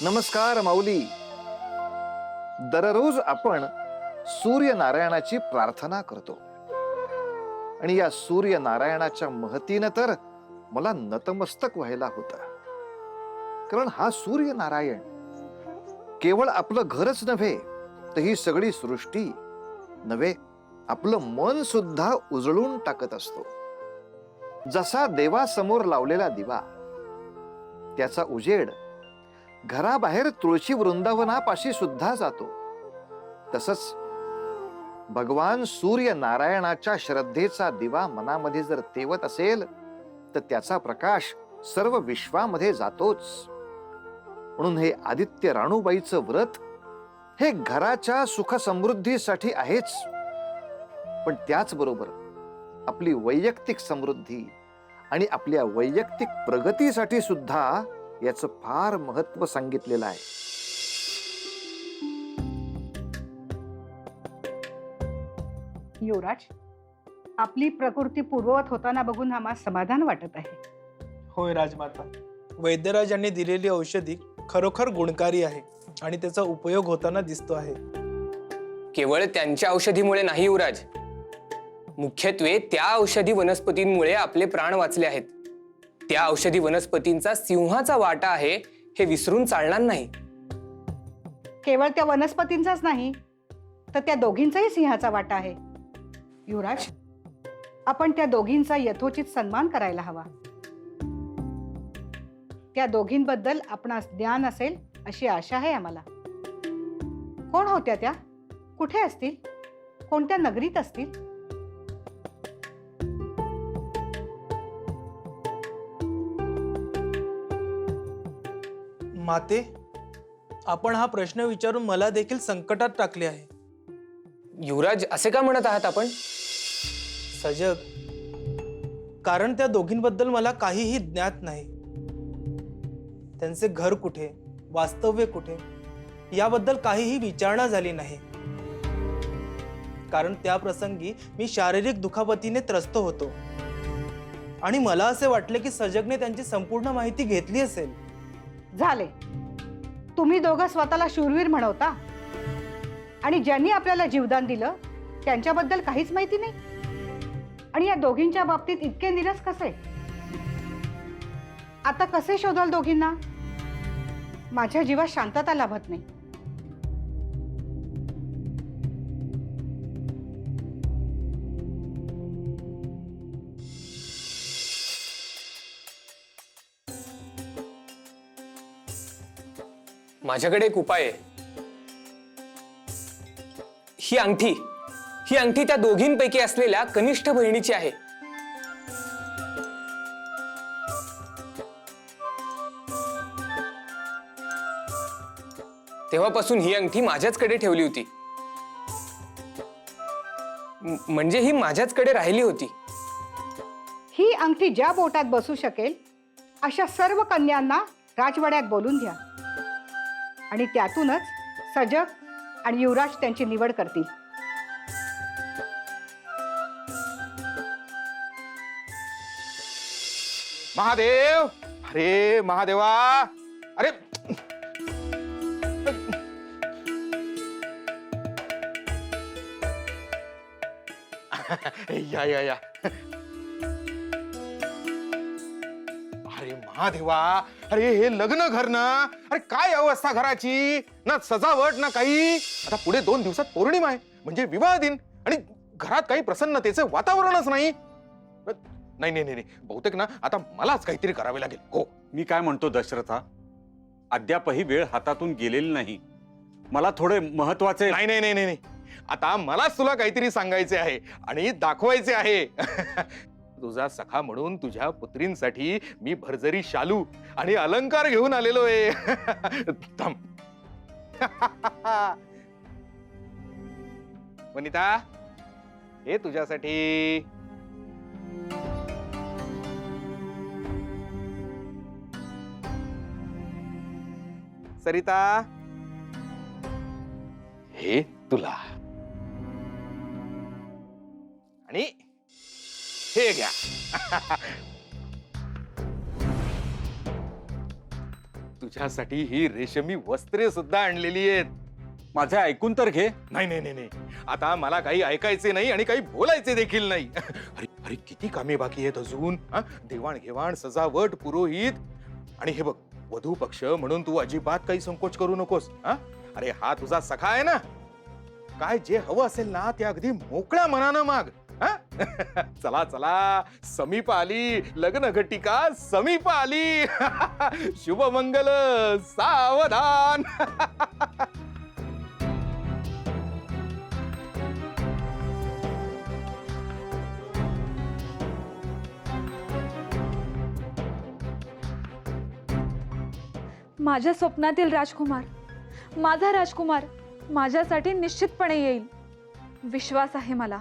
नमस्कार माऊली. दररोज आपण सूर्यनारायणाची प्रार्थना करतो आणि या सूर्यनारायणाच्या महतीनं तर मला नतमस्तक व्हायला होतं. कारण हा सूर्यनारायण केवळ आपलं घरच नव्हे तर ही सगळी सृष्टी नव्हे, आपलं मन सुद्धा उजळून टाकत असतो. जसा देवासमोर लावलेला दिवा त्याचा उजेड घराबाहेर तुळशी वृंदावनापाशी सुद्धा जातो, तसंच भगवान सूर्य नारायणाच्या श्रद्धेचा दिवा मनामध्ये जर तेवत असेल तर त्याचा प्रकाश सर्व विश्वामध्ये जातोच. म्हणून हे आदित्य राणूबाईचं व्रत हे घराच्या सुख समृद्धीसाठी आहेच, पण त्याचबरोबर आपली वैयक्तिक समृद्धी आणि आपल्या वैयक्तिक प्रगतीसाठी सुद्धा याचं फार महत्व सांगितलेलं आहे. युवराज, आपली प्रकृती पूर्ववत होताना बघून आम्हाला समाधान वाटत आहे. होय राजमाता, वैद्यराज यांनी दिलेली औषधी खरोखर गुणकारी आहे आणि त्याचा उपयोग होताना दिसतो आहे. केवळ त्यांच्या औषधीमुळे नाही युवराज, मुख्यत्वे त्या औषधी वनस्पतींमुळे आपले प्राण वाचले आहेत. त्या औषधी वनस्पतींचा सिंहाचा वाटा आहे हे विसरून चालणार नाही. केवळ त्या वनस्पतींचाच नाही तर त्या दोघींचाही सिंहाचा वाटा आहे. युवराज, आपण त्या दोघींचा यथोचित सन्मान करायला हवा. त्या दोघींबद्दल आपणास ज्ञान असेल अशी आशा आहे आम्हाला. कोण होत्या त्या? कुठे असतील? कोणत्या नगरीत असतील? माते, आपण हा प्रश्न विचारून मला देखील संकटात टाकले आहे. युवराज, असे का म्हणत आहात आपण? सजग, कारण त्या दोघींबद्दल मला काहीही ज्ञात नाही. त्यांचे घर कुठे, वास्तव्य कुठे याबद्दल काहीही विचारणा झाली नाही. कारण त्या प्रसंगी मी शारीरिक दुखापतीने त्रस्त होतो आणि मला असे वाटले की सजगने त्यांची संपूर्ण माहिती घेतली असेल. झाले. तुम्ही दोघं स्वतःला शूरवीर म्हणवता आणि ज्यांनी आपल्याला जीवदान दिलं त्यांच्याबद्दल काहीच माहिती नाही. आणि या दोघींच्या बाबतीत इतके निरस कसे? आता कसे शोधाल दोघींना? माझ्या जीवात शांतता लाभत नाही. माझ्याकडे एक उपाय आहे. ही अंगठी त्या दोघींपैकी असलेल्या कनिष्ठ बहिणीची आहे. तेव्हापासून ही अंगठी माझ्याचकडे ठेवली होती. म्हणजे ही माझ्याचकडे राहिली होती. ही अंगठी ज्या बोटात बसू शकेल अशा सर्व कन्यांना राजवाड्यात बोलून घ्या आणि त्यातूनच सजग आणि युवराज त्यांची निवड करतील. महादेव, अरे महादेवा, अरे या या या. अरे महादेवा, अरे हे लग्न घर ना, अरे काय अवस्था घराची, ना सजावट ना काही. आता पुढे 2 दिवसात पौर्णिमा आहे, म्हणजे विवाह दिन, आणि घरात काही प्रसन्नतेचं वातावरणच नाही. नाही नाही नाही, बहुतेक ना आता मलाच काहीतरी करावे लागेल. हो, मी काय म्हणतो दशरथा, अद्यापही वेळ हातातून गेलेली नाही. मला थोडे महत्वाचे. नाही नाही नाही नाही, आता मलाच तुला काहीतरी सांगायचे आहे आणि दाखवायचे आहे. तुझा सखा म्हणून तुझ्या पुत्रींसाठी मी भरजरी शालू आणि अलंकार घेऊन आलेलो आहे. थांब. वनिता, हे तुझ्यासाठी. सरिता, हे तुला. आणि हे घ्या. तुझ्यासाठी ही रेशमी वस्त्रे सुद्धा आणलेली आहेत. माझे ऐकून तर घे. नाही नाही नाही नाही, आता मला काही ऐकायचे नाही आणि काही बोलायचे देखील नाही. अरे अरे किती कामे बाकी आहेत अजून. देवाणघेवाण, सजावट, पुरोहित. आणि हे बघ, वधू पक्ष म्हणून तू अजिबात काही संकोच करू नकोस. अरे हा तुझा सखा आहे ना, काय जे हवं असेल ना ते अगदी मोकळ्या मनानं माग. चला चला, समीप आली लग्न घटिका, समीप आली. शुभमंगल, सावधान. माझ्या स्वप्नातील राजकुमार, माझा राजकुमार माझ्यासाठी निश्चितपणे येईल, विश्वास आहे मला.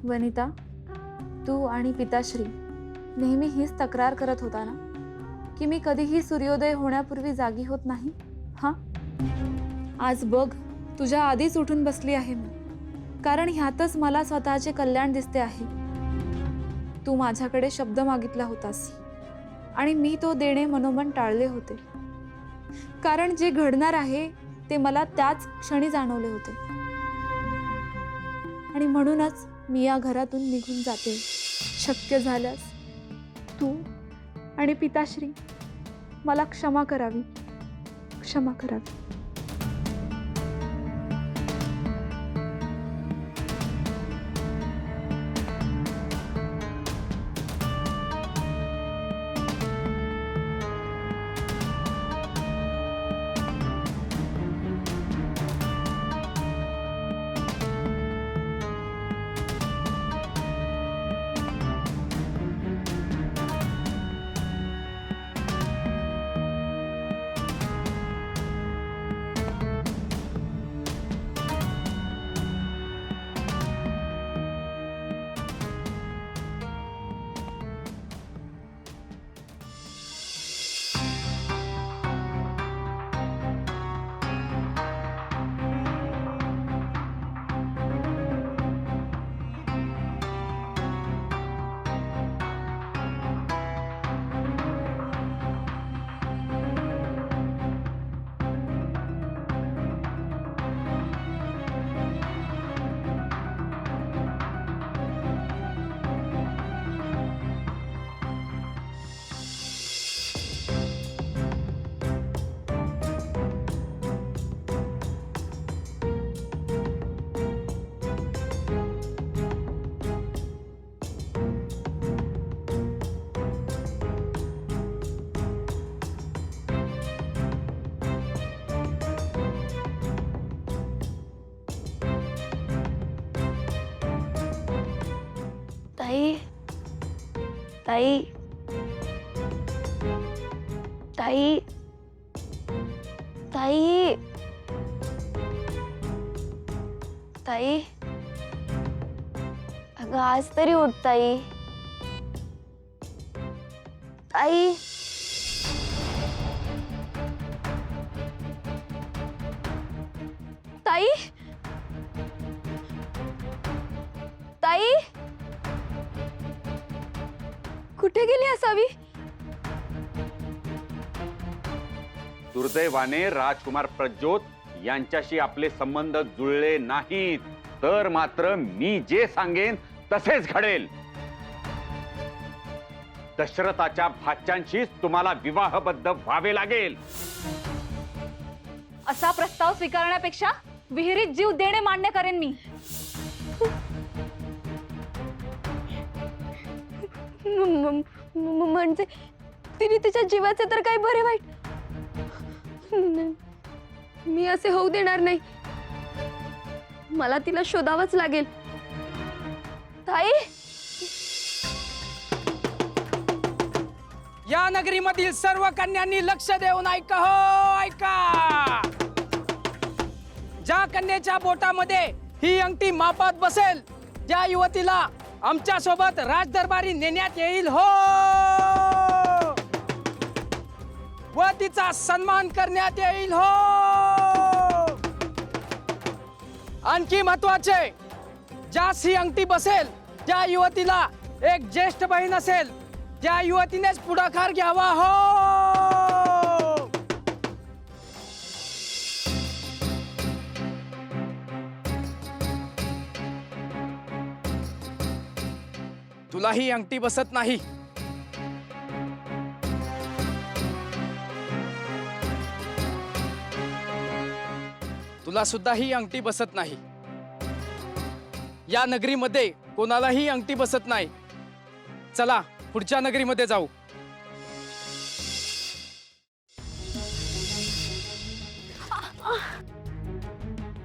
वनिता, तू आणि पिताश्री नेहमी हीच तक्रार करत होता ना की मी कधीही सूर्योदय होण्यापूर्वी जागी होत नाही. हां, आज बघ, तुझ्या आधीच उठून बसली आहे मी, कारण ह्यातच मला स्वतःचे कल्याण दिसते आहे. तू माझ्याकडे शब्द मागितला होतास आणि मी तो देणे मनोमन टाळले होते, कारण जे घडणार आहे ते मला त्याच क्षणी जाणवले होते. आणि म्हणूनच मी या घरातून निघून जाते. शक्य झाल्यास तू आणि पिताश्री मला क्षमा करावी, क्षमा करावी. ताई, ताई, ताई, ताई, ताई, अगं आज तरी उठ ताई. ताई, ताई, ताई, कुठे गेली असावी? दुर्दैवाने राजकुमार प्रज्योत यांच्याशी आपले संबंध जुळले नाहीत, तर मात्र मी जे सांगेन तसेच घडेल. दशरथाच्या भाच्यांशीच तुम्हाला विवाहबद्ध व्हावे लागेल. असा प्रस्ताव स्वीकारण्यापेक्षा विहिरीत जीव देणे मान्य करेन मी. म्हणजे तिने तिच्या जीवाचे तर काही बरे वाईट. मी असे होऊ देणार नाही. मला तिला शोधावंच लागेल. ताई, या नगरीमधील सर्व कन्यांनी लक्ष देऊन ऐका हो, ऐका. ज्या कन्येच्या बोटामध्ये ही अंगठी मापात बसेल, त्या युवतीला आमच्या सोबत राजदरबारी नेण्यात येईल हो, व तिचा सन्मान करण्यात येईल हो. आणखी महत्वाचे, ज्यास ही अंगठी बसेल त्या युवतीला एक ज्येष्ठ बहीण असेल, त्या युवतीनेच पुढाकार घ्यावा हो. तुला ही अंगठी बसत नाही. तुला सुद्धा ही अंगठी बसत नाही. या नगरीमध्ये कोणालाही अंगठी बसत नाही. चला पुढच्या नगरीमध्ये जाऊ.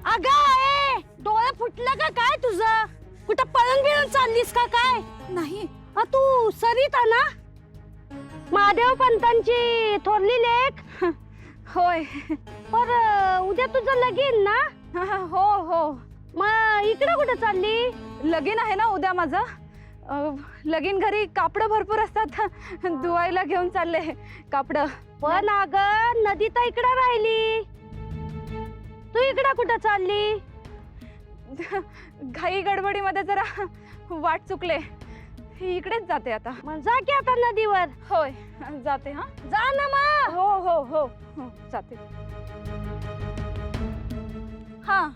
अगं डोळे फुटलं का काय तुझं? कुठं पळून बिळून चाललीस का काय? नाही. तू सरिता ना, महादेव पंतांची थोरली लेक? होय. पर उद्या तुझं लगीन ना? हो हो. मग इकडे कुठे चालली? लगीन आहे ना उद्या माझं. लगीन घरी कापडं भरपूर असतात, धुवायला घेऊन चालले कापडं. पण अगं नदी तर इकडे राहिली, तू इकडे कुठे चालली? घाई गडबडीमध्ये जरा वाट चुकले, इकडेच जाते आता. मग जा की आता नदीवर. होय जाते. हा जा ना मग. हो हो हो हो जाते. हा.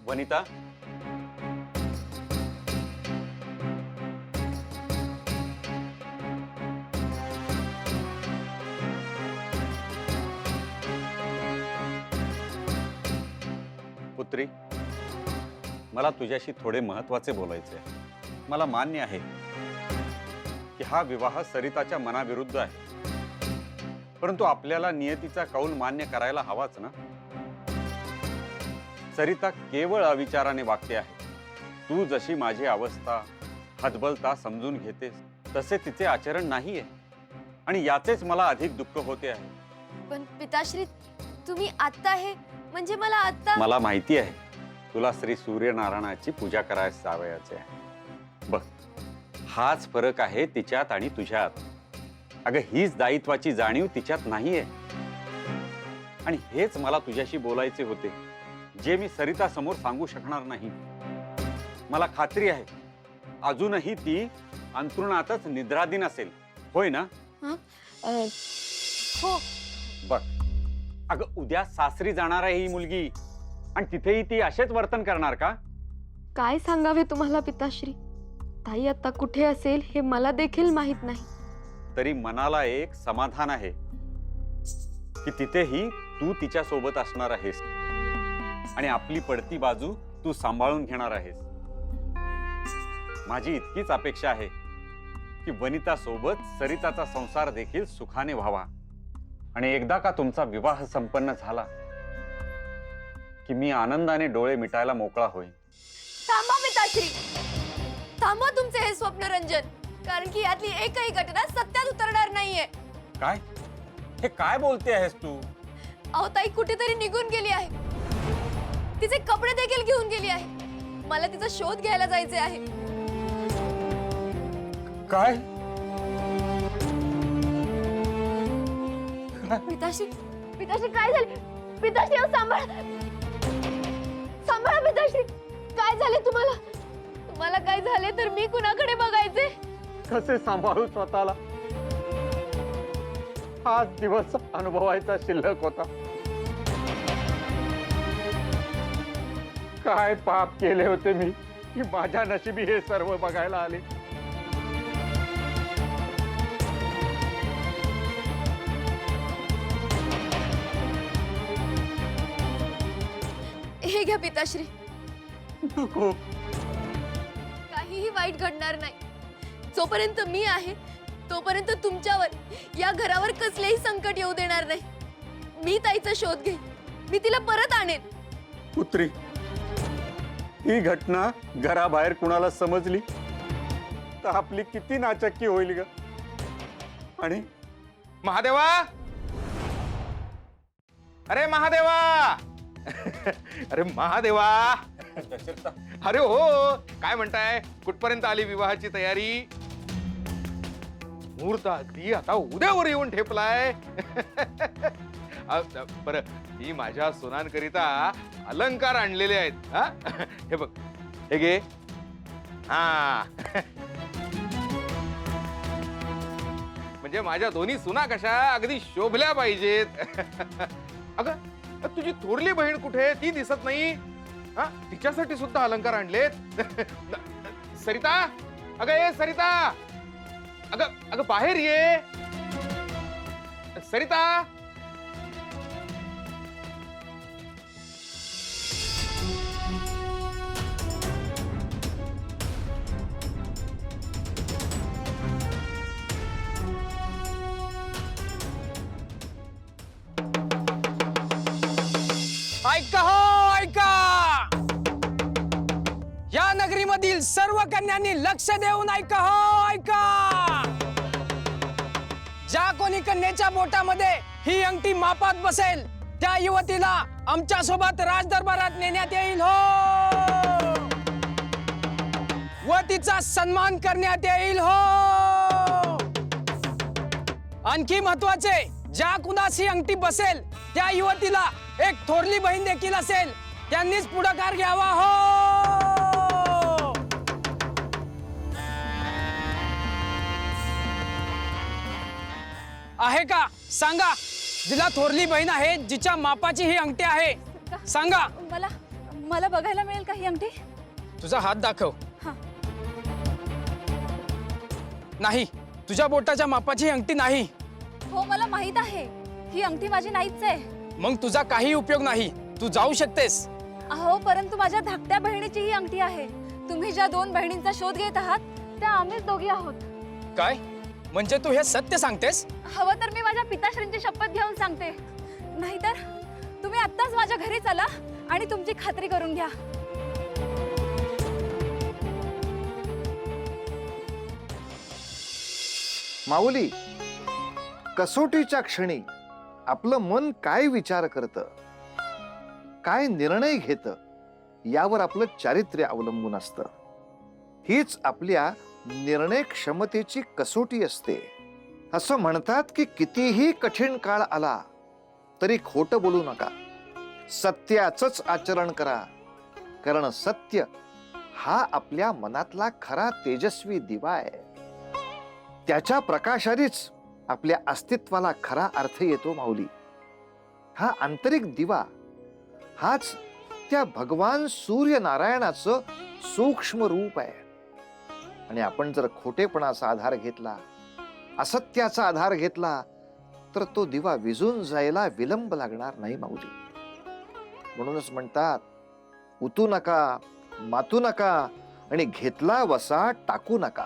वनिता, पुत्री, मला तुझ्याशी थोडे महत्वाचे बोलायचे आहे. मला मान्य आहे की हा विवाह सरिताच्या मनाविरुद्ध आहे, परंतु आपल्याला नियतीचा कौल मान्य करायला हवाच ना. सरिता केवळ अविचाराने वागते आहे. तू जशी माझी अवस्था हतबलता समजून घेतेस तसे तिचे आचरण नाहीये, आणि याचेच मला अधिक दुःख होते आहे. पण पिताश्री, तुम्ही आत्ता हे म्हणजे मला आत्ता. मला माहिती आहे तुला श्री सूर्यनारायणाची पूजा करायला जावयाचे आहे. बघ, हाच फरक आहे तिच्यात आणि तुझ्यात. अगं, हीच दायित्वाची जाणीव तिच्यात नाहीये, आणि हेच मला तुझ्याशी बोलायचे होते, जे मी सरिता समोर सांगू शकणार नाही. मला खात्री आहे अजूनही ती अंतरुणातच निद्राधीन असेल, होय ना? हो. बघ अगं, उद्या सासरी जाणार आहे ही मुलगी, आणि तिथेही ती असेच वर्तन करणार का? काय सांगावे तुम्हाला पिताश्री, ताई आता कुठे असेल हे मला देखील माहित नाही. तरी मनाला एक समाधान आहे की तिथेही तू तिच्या सोबत असणार आहेस, आणि आपली पडती बाजू तू सांभाळून घेणार आहेस. माझी इतकीच अपेक्षा आहे की वनिता सोबत सरिताचा संसार देखील सुखाने व्हावा, आणि एकदा का तुमचा विवाह संपन्न झाला की मी आनंदाने डोळे मिटायला मोकळा होईन. थांबा पिताश्री, थांबा तुमचे हे स्वप्नरंजन, कारण की यातली एकही घटना सत्यात उतरणार नाहीये. काय? हे काय बोलते आहेस तू? अहो, ताई कुठेतरी निघून गेली आहे, तिचे कपडे देखील घेऊन गेली आहे. मला तिचा शोध घ्यायला जायचे आहे. काय? पिताश्री, पिताश्री काय झाले? पिताश्री अहो, सांभाळा, सांभाळा पिताश्री. काय झाले तुम्हाला? तुम्हाला काय झाले तर मी कुणाकडे बघायचे? कसे सांभाळू स्वतःला? हाच दिवस अनुभवायचा शिल्लक होता. काय पाप केले होते मी की माझ्या नशिबी हे सर्व बघायला आले. हे घ्या पिताश्री, खूप काहीही वाईट घडणार नाही. जोपर्यंत मी आहे तोपर्यंत तुमच्यावर या घरावर कसलेही संकट येऊ देणार नाही. मी ताईचा शोध घेईन, मी तिला परत आणेन. पुत्री, ही घटना घराबाहेर कुणाला समजली तर आपली किती नाचक्की होईल ग. आणि महादेवा, अरे महादेवा, अरे महादेवा, अरे हो, काय म्हणताय? कुठपर्यंत आली विवाहाची तयारी? मुहूर्त अगदी आता उद्यावर येऊन ठेपलाय. बरं, ही माझ्या सुनांकरिता अलंकार आणलेले आहेत. हा, हे बघ, हे घे. हा, म्हणजे माझ्या दोन्ही सुना कशा अगदी शोभल्या पाहिजेत. अगं, तुझी थोरली बहीण कुठे? ती दिसत नाही. हा, तिच्यासाठी सुद्धा अलंकार आणलेत. सरिता, अगं ये सरिता, अगं अगं बाहेर ये सरिता. ऐका हो, ऐका. या नगरीमधील सर्व कन्यांनी लक्ष देऊन ऐका हो, ऐका. ज्या कोणी कन्येच्या बोटामध्ये ही अंगठी मापात बसेल त्या युवतीला आमच्या सोबत राजदरबारात नेण्यात येईल हो, व तिचा सन्मान करण्यात येईल हो. आणखी महत्वाचे, ज्या कुणास ही अंगठी बसेल त्या युवतीला एक थोरली बहीण देखील असेल, त्यांनीच पुढाकार घ्यावा हो. आहे का? सांगा. जिला थोरली बहीण आहे, जिच्या मापाची ही अंगठी आहे, सांगा. मला मला बघायला मिळेल का ही अंगठी? तुझा हात दाखव. हा. नाही, तुझ्या बोटाच्या मापाची ही अंगठी नाही. हो, मला माहित आहे, ही अंगठी माझी नाहीच आहे. मग तुझा काही उपयोग नाही, तू जाऊ शकतेस. अहो, परंतु माझ्या धाकट्या बहिणीची ही अंगठी आहे. तुम्ही ज्या दोन बहिणींचा शोध घेत आहात त्या आम्हीच दोघी आहोत. काय म्हणजे तू हे सत्य सांगतेस? हवं तर मी माझ्या पिताश्रींची शपथ घेऊन सांगते, नाहीतर तुम्ही आत्ताच माझ्या घरी चला आणि तुमची खात्री करून घ्या. माऊली, कसोटीच्या क्षणी आपलं मन काय विचार करतं, काय निर्णय घेतं, यावर आपलं चारित्र्य अवलंबून असतं. हीच आपल्या निर्णय क्षमतेची कसोटी असते. असं म्हणतात की कितीही कठीण काळ आला तरी खोटं बोलू नका, सत्याचंच आचरण करा, कारण सत्य हा आपल्या मनातला खरा तेजस्वी दिवा आहे. त्याच्या प्रकाशानेच आपल्या अस्तित्वाला खरा अर्थ येतो माऊली. हा आंतरिक दिवा हाच त्या भगवान सूर्यनारायणाचं सूक्ष्म रूप आहे. आणि आपण जर खोटेपणाचा आधार घेतला, असत्याचा आधार घेतला, तर तो दिवा विझून जायला विलंब लागणार नाही माऊली. म्हणूनच म्हणतात, उतू नका, मातू नका आणि घेतला वसा टाकू नका.